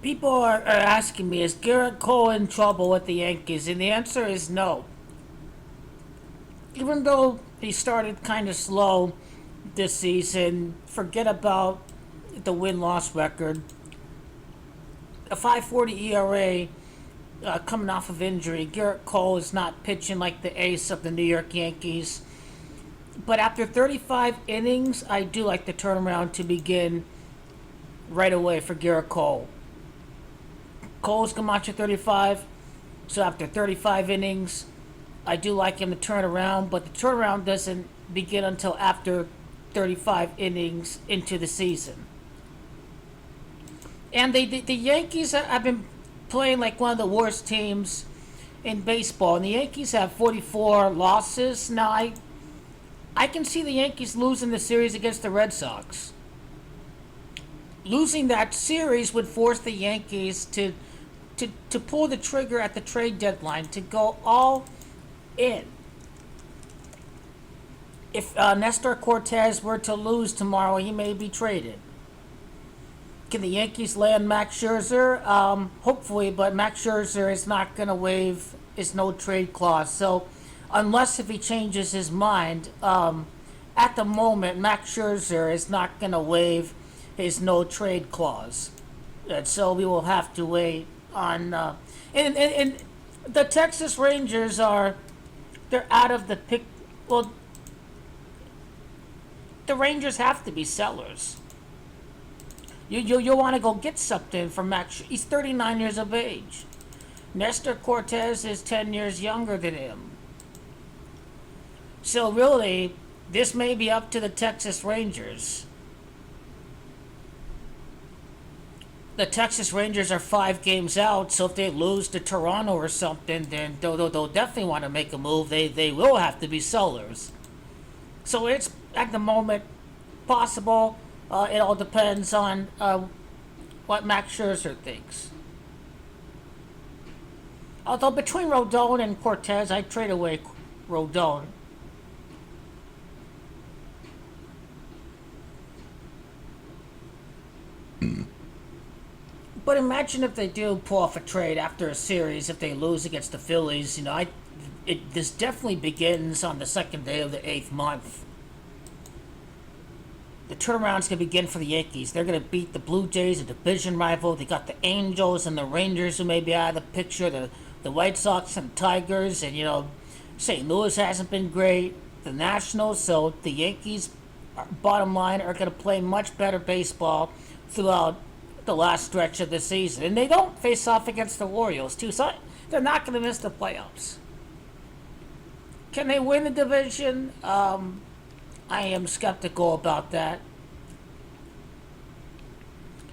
People are asking me, is Gerrit Cole in trouble with the Yankees? And the answer is no. Even though he started kind of slow this season, forget about the win-loss record. A 5.40 ERA coming off of injury. Gerrit Cole is not pitching like the ace of the New York Yankees. But after 35 innings, I do like the turnaround to begin right away for Gerrit Cole. Cole's come out to 35, so after 35 innings, I do like him to turn around, but the turnaround doesn't begin until after 35 innings into the season. And the Yankees have been playing like one of the worst teams in baseball, and the Yankees have 44 losses. Now, I can see the Yankees losing the series against the Red Sox. Losing that series would force the Yankees to pull the trigger at the trade deadline, to go all in. If Nestor Cortez were to lose tomorrow, he may be traded. Can the Yankees land Max Scherzer? Hopefully, but Max Scherzer is not going to waive his no trade clause. So, unless if he changes his mind, at the moment, Max Scherzer is not going to waive his no trade clause. And so we will have to wait on. And the Texas Rangers they're out of the pick. Well, the Rangers have to be sellers. You want to go get something from Max. He's 39 years of age. Nestor Cortez is 10 years younger than him. So really, this may be up to the Texas Rangers. The Texas Rangers are 5 games out, so if they lose to Toronto or something, then they'll definitely want to make a move. They will have to be sellers. So it's, at the moment, possible. It all depends on what Max Scherzer thinks. Although between Rodon and Cortez, I'd trade away Rodon. But imagine if they do pull off a trade after a series, if they lose against the Phillies. This definitely begins on the second day of the 8th month. The turnaround's going to begin for the Yankees. They're going to beat the Blue Jays, a division rival. They got the Angels and the Rangers who may be out of the picture, the White Sox and Tigers, and, St. Louis hasn't been great. The Nationals, so the Yankees, bottom line, are going to play much better baseball throughout the last stretch of the season. And they don't face off against the Orioles, too, so they're not going to miss the playoffs. Can they win the division? I am skeptical about that.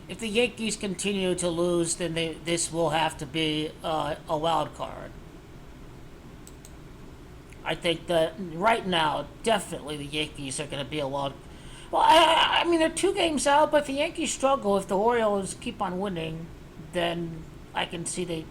If the Yankees continue to lose, then this will have to be a wild card. I think that right now, definitely the Yankees are going to be a wild. Well, I mean, they're 2 games out, but if the Yankees struggle, if the Orioles keep on winning, then I can see they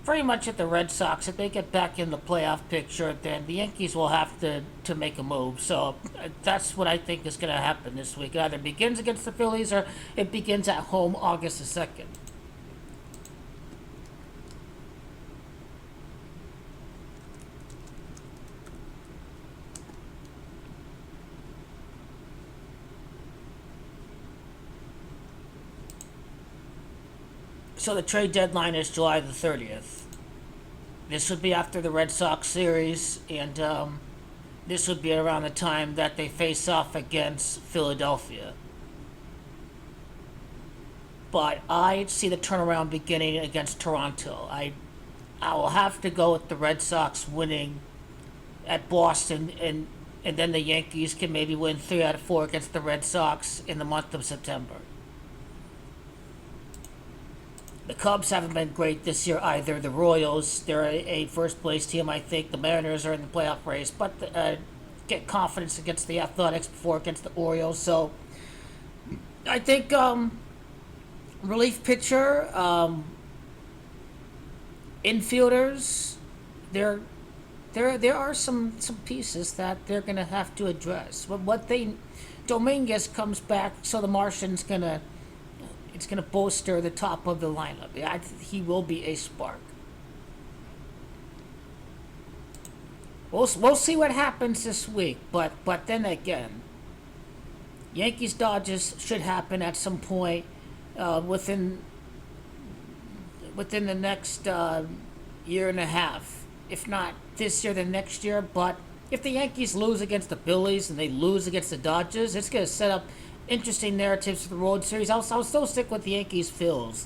pretty much at the Red Sox. If they get back in the playoff picture, then the Yankees will have to make a move. So that's what I think is going to happen this week. It either begins against the Phillies or it begins at home August the 2nd. So the trade deadline is July the 30th. This would be after the Red Sox series, and this would be around the time that they face off against Philadelphia. But I see the turnaround beginning against Toronto. I will have to go with the Red Sox winning at Boston, and then the Yankees can maybe win 3 out of 4 against the Red Sox in the month of September. The Cubs haven't been great this year either. The Royals, they're a first place team, I think. The Mariners are in the playoff race, but get confidence against the Athletics before against the Orioles. So I think relief pitcher, infielders, there are some pieces that they're going to have to address. But Dominguez comes back, so the Martian's going to It's going to bolster the top of the lineup. He will be a spark. We'll see what happens this week, but then again, Yankees Dodgers should happen at some point within the next year and a half. If not this year, then next year. But if the Yankees lose against the Phillies and they lose against the Dodgers, it's going to set up interesting narratives for the World Series. I'll still stick with the Yankees Phils.